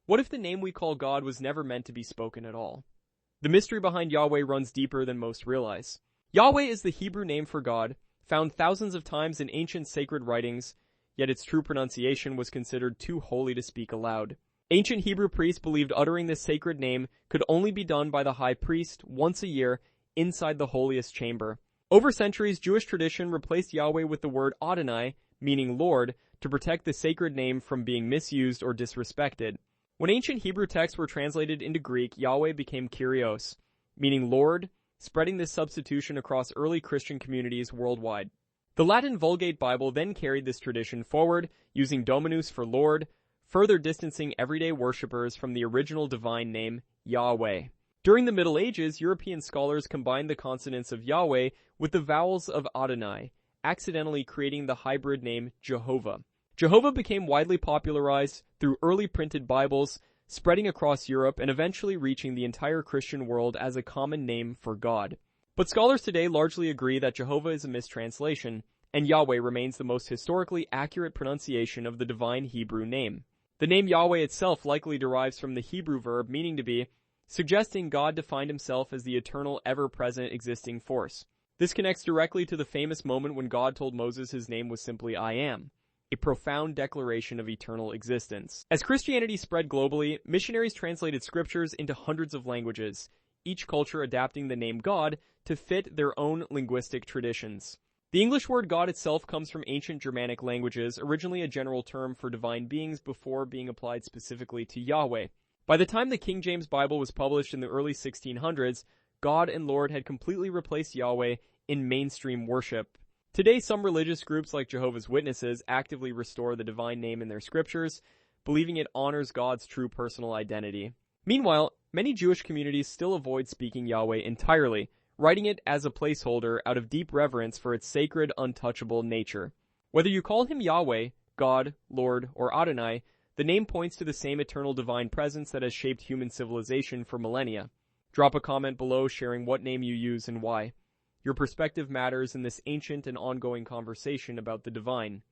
What if the name we call God was never meant to be spoken at all? The mystery behind Yahweh runs deeper than most realize. Yahweh is the Hebrew name for God, found thousands of times in ancient sacred writings, yet its true pronunciation was considered too holy to speak aloud. Ancient Hebrew priests believed uttering this sacred name could only be done by the high priest once a year inside the holiest chamber. Over centuries, Jewish tradition replaced Yahweh with the word Adonai, meaning Lord, to protect the sacred name from being misused or disrespected. When ancient Hebrew texts were translated into Greek, Yahweh became Kyrios, meaning Lord, spreading this substitution across early Christian communities worldwide. The Latin Vulgate Bible then carried this tradition forward, using Dominus for Lord, further distancing everyday worshippers from the original divine name, Yahweh. During the Middle Ages, European scholars combined the consonants of Yahweh with the vowels of Adonai, accidentally creating the hybrid name Jehovah. Jehovah became widely popularized through early printed Bibles, spreading across Europe and eventually reaching the entire Christian world as a common name for God. But scholars today largely agree that Jehovah is a mistranslation, and Yahweh remains the most historically accurate pronunciation of the divine Hebrew name. The name Yahweh itself likely derives from the Hebrew verb meaning to be, suggesting God defined himself as the eternal, ever-present existing force. This connects directly to the famous moment when God told Moses his name was simply I Am, a profound declaration of eternal existence. As Christianity spread globally, missionaries translated scriptures into hundreds of languages, each culture adapting the name God to fit their own linguistic traditions. The English word God itself comes from ancient Germanic languages, originally a general term for divine beings before being applied specifically to Yahweh. By the time the King James Bible was published in the early 1600s, God and Lord had completely replaced Yahweh in mainstream worship. Today, some religious groups like Jehovah's Witnesses actively restore the divine name in their scriptures, believing it honors God's true personal identity. Meanwhile, many Jewish communities still avoid speaking Yahweh entirely, writing it as a placeholder out of deep reverence for its sacred, untouchable nature. Whether you call him Yahweh, God, Lord, or Adonai, the name points to the same eternal divine presence that has shaped human civilization for millennia. Drop a comment below sharing what name you use and why. Your perspective matters in this ancient and ongoing conversation about the divine.